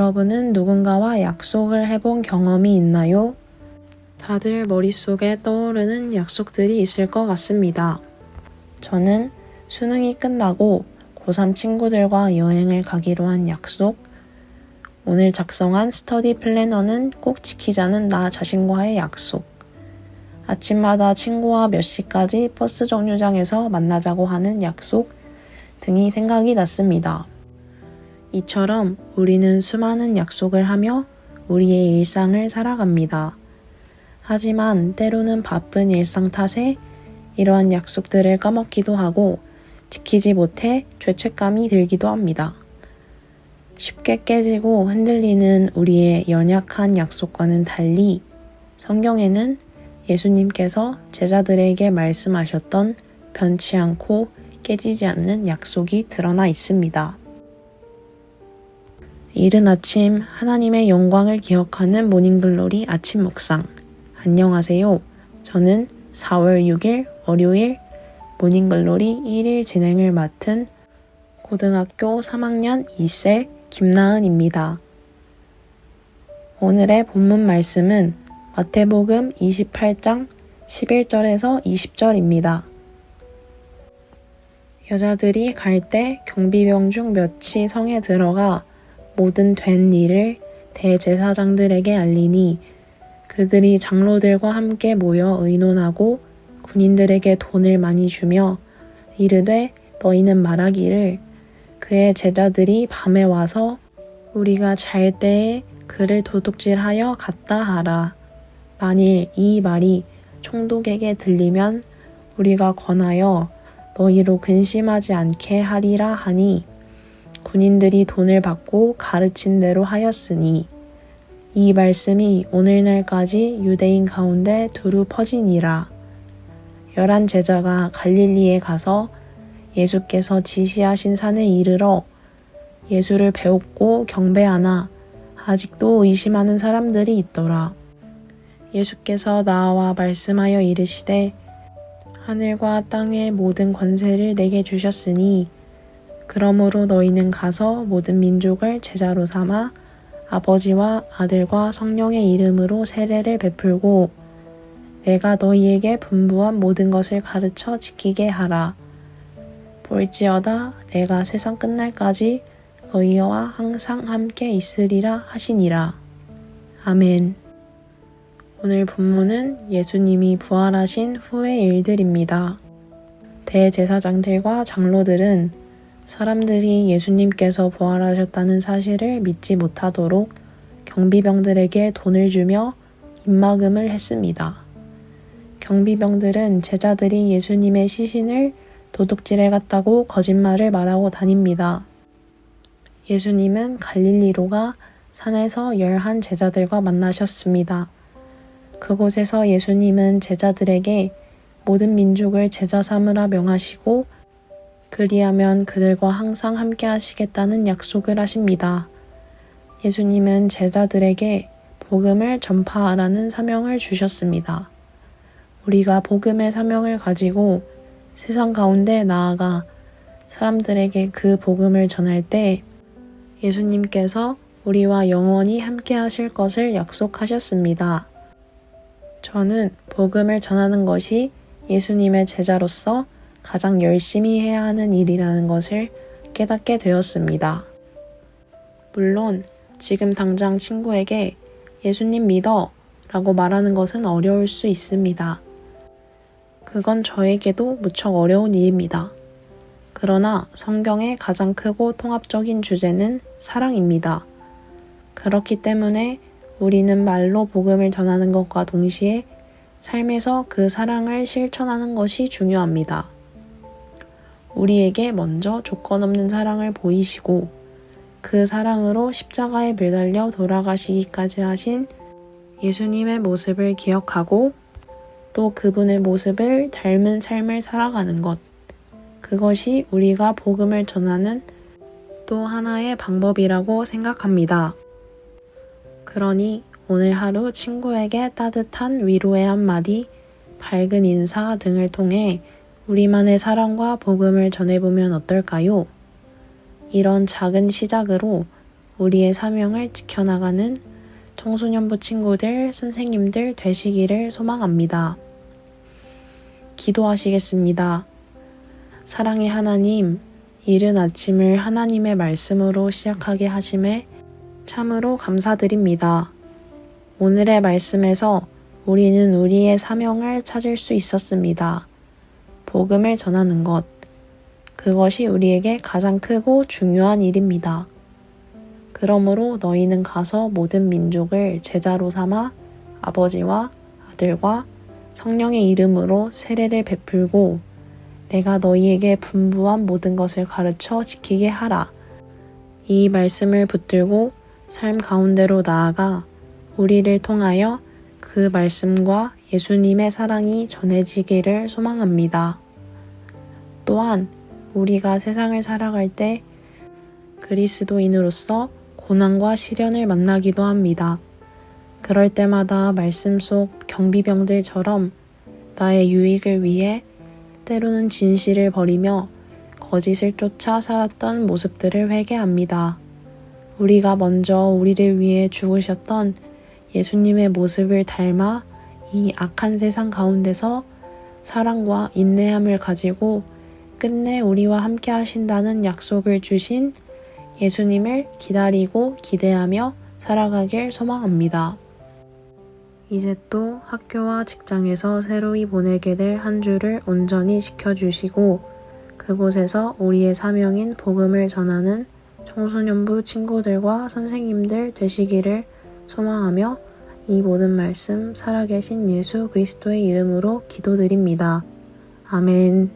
여러분은 누군가와 약속을 해본 경험이 있나요? 다들 머릿속에 떠오르는 약속들이 있을 것 같습니다. 저는 수능이 끝나고 고3 친구들과 여행을 가기로 한 약속, 오늘 작성한 스터디 플래너는 꼭 지키자는 나 자신과의 약속, 아침마다 친구와 몇 시까지 버스 정류장에서 만나자고 하는 약속 등이 생각이 났습니다. 이처럼 우리는 수많은 약속을 하며 우리의 일상을 살아갑니다. 하지만 때로는 바쁜 일상 탓에 이러한 약속들을 까먹기도 하고 지키지 못해 죄책감이 들기도 합니다. 쉽게 깨지고 흔들리는 우리의 연약한 약속과는 달리 성경에는 예수님께서 제자들에게 말씀하셨던 변치 않고 깨지지 않는 약속이 드러나 있습니다. 이른 아침 하나님의 영광을 기억하는 모닝글로리 아침 묵상. 안녕하세요. 저는 4월 6일 월요일 모닝글로리 1일 진행을 맡은 고등학교 3학년 2셀 김나은입니다. 오늘의 본문 말씀은 마태복음 28장 11절에서 20절입니다. 여자들이 갈 때 경비병 중 몇이 성에 들어가 모든 된 일을 대제사장들에게 알리니 그들이 장로들과 함께 모여 의논하고 군인들에게 돈을 많이 주며 이르되 너희는 말하기를 그의 제자들이 밤에 와서 우리가 잘 때에 그를 도둑질하여 갔다 하라. 만일 이 말이 총독에게 들리면 우리가 권하여 너희로 근심하지 않게 하리라 하니 군인들이 돈을 받고 가르친 대로 하였으니 이 말씀이 오늘날까지 유대인 가운데 두루 퍼지니라. 11 제자가 갈릴리에 가서 예수께서 지시하신 산에 이르러 예수를 배웁고 경배하나 아직도 의심하는 사람들이 있더라. 예수께서 나와 말씀하여 이르시되 하늘과 땅의 모든 권세를 내게 주셨으니 그러므로 너희는 가서 모든 민족을 제자로 삼아 아버지와 아들과 성령의 이름으로 세례를 베풀고 내가 너희에게 분부한 모든 것을 가르쳐 지키게 하라. 볼지어다 내가 세상 끝날까지 너희와 항상 함께 있으리라 하시니라. 아멘. 오늘 본문은 예수님이 부활하신 후의 일들입니다. 대제사장들과 장로들은 사람들이 예수님께서 부활하셨다는 사실을 믿지 못하도록 경비병들에게 돈을 주며 입막음을 했습니다. 경비병들은 제자들이 예수님의 시신을 도둑질해 갔다고 거짓말을 말하고 다닙니다. 예수님은 갈릴리로 가 산에서 11 제자들과 만나셨습니다. 그곳에서 예수님은 제자들에게 모든 민족을 제자 삼으라 명하시고 그리하면 그들과 항상 함께 하시겠다는 약속을 하십니다. 예수님은 제자들에게 복음을 전파하라는 사명을 주셨습니다. 우리가 복음의 사명을 가지고 세상 가운데 나아가 사람들에게 그 복음을 전할 때 예수님께서 우리와 영원히 함께 하실 것을 약속하셨습니다. 저는 복음을 전하는 것이 예수님의 제자로서 가장 열심히 해야 하는 일이라는 것을 깨닫게 되었습니다. 물론 지금 당장 친구에게 예수님 믿어 라고 말하는 것은 어려울 수 있습니다. 그건 저에게도 무척 어려운 일입니다. 그러나 성경의 가장 크고 통합적인 주제는 사랑입니다. 그렇기 때문에 우리는 말로 복음을 전하는 것과 동시에 삶에서 그 사랑을 실천하는 것이 중요합니다. 우리에게 먼저 조건 없는 사랑을 보이시고 그 사랑으로 십자가에 매달려 돌아가시기까지 하신 예수님의 모습을 기억하고 또 그분의 모습을 닮은 삶을 살아가는 것, 그것이 우리가 복음을 전하는 또 하나의 방법이라고 생각합니다. 그러니 오늘 하루 친구에게 따뜻한 위로의 한마디, 밝은 인사 등을 통해 우리만의 사랑과 복음을 전해보면 어떨까요? 이런 작은 시작으로 우리의 사명을 지켜나가는 청소년부 친구들, 선생님들 되시기를 소망합니다. 기도하시겠습니다. 사랑의 하나님, 이른 아침을 하나님의 말씀으로 시작하게 하심에 참으로 감사드립니다. 오늘의 말씀에서 우리는 우리의 사명을 찾을 수 있었습니다. 복음을 전하는 것, 그것이 우리에게 가장 크고 중요한 일입니다. 그러므로 너희는 가서 모든 민족을 제자로 삼아 아버지와 아들과 성령의 이름으로 세례를 베풀고 내가 너희에게 분부한 모든 것을 가르쳐 지키게 하라. 이 말씀을 붙들고 삶 가운데로 나아가 우리를 통하여 그 말씀과 예수님의 사랑이 전해지기를 소망합니다. 또한 우리가 세상을 살아갈 때 그리스도인으로서 고난과 시련을 만나기도 합니다. 그럴 때마다 말씀 속 경비병들처럼 나의 유익을 위해 때로는 진실을 버리며 거짓을 쫓아 살았던 모습들을 회개합니다. 우리가 먼저 우리를 위해 죽으셨던 예수님의 모습을 닮아 이 악한 세상 가운데서 사랑과 인내함을 가지고 끝내 우리와 함께 하신다는 약속을 주신 예수님을 기다리고 기대하며 살아가길 소망합니다. 이제 또 학교와 직장에서 새로이 보내게 될 한 주를 온전히 지켜주시고 그곳에서 우리의 사명인 복음을 전하는 청소년부 친구들과 선생님들 되시기를 소망하며 이 모든 말씀 살아계신 예수 그리스도의 이름으로 기도드립니다. 아멘.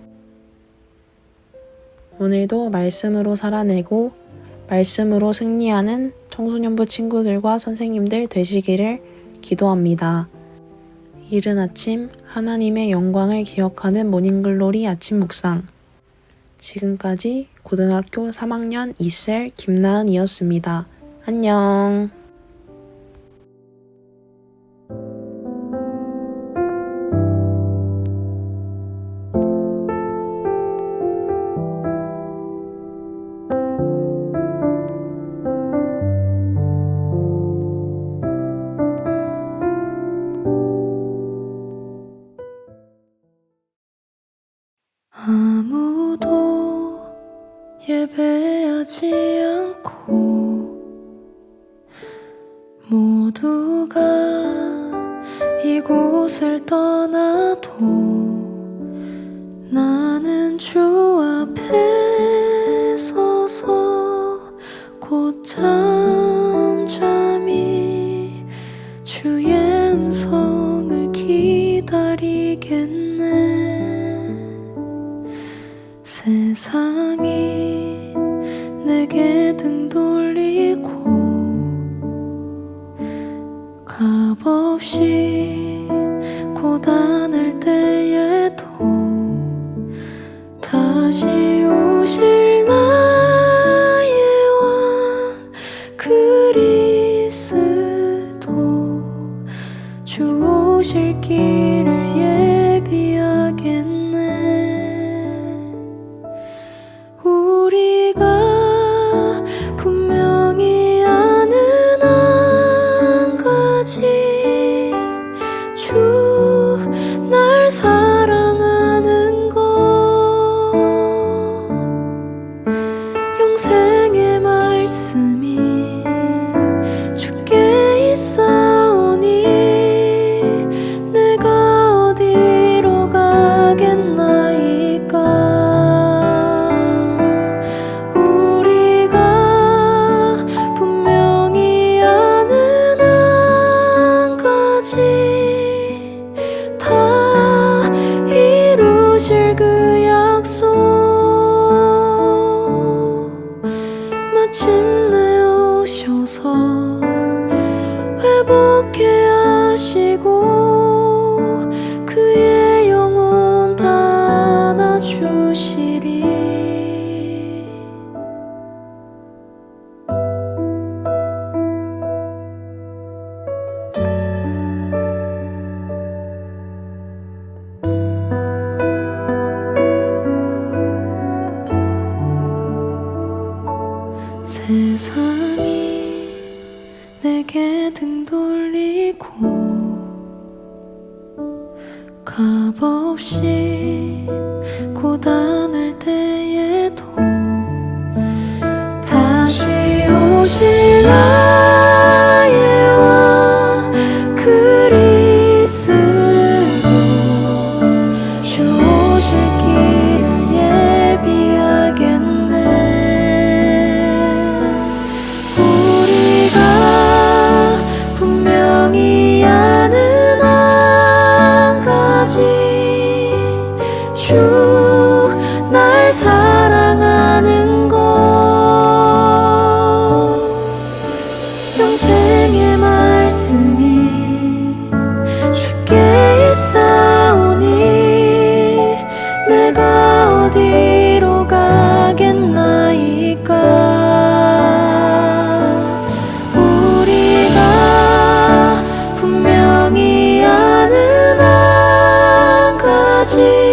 오늘도 말씀으로 살아내고 말씀으로 승리하는 청소년부 친구들과 선생님들 되시기를 기도합니다. 이른 아침 하나님의 영광을 기억하는 모닝글로리 아침 묵상. 지금까지 고등학교 3학년 2셀 김나은이었습니다. 안녕. 아무도 예배하지 않고 모두가 이곳을 떠나도 나는 주 앞에 서서 곧 잠잠히 주의 음성을 기다리겠네. 세상이 내게 등 돌리고 값없이 고단할 때에도 다시 오실 나의 왕 그리스도 주 오실 길을 예비하겠네. 우리가 분명히 아는 한 가지 주 날 사랑하는 것 영생의 말씀이 주께 있사오니 내가 어디로 가겠나이까. 다 이루실 그 약속 마침내 오셔서 회복해 하시고 그의 영혼 다 안아주시리. 값없이 고단할 때에도 다시 오실 나의 왕 그리스도 주 오실 길을 예비하겠네. 우리가 분명히 아는 한 가지, 주 날 사랑하는 것, 영생의 말씀이 주께 있사오니 내가 어디로 가겠나이까. 우리가 분명히 아는 한 가지,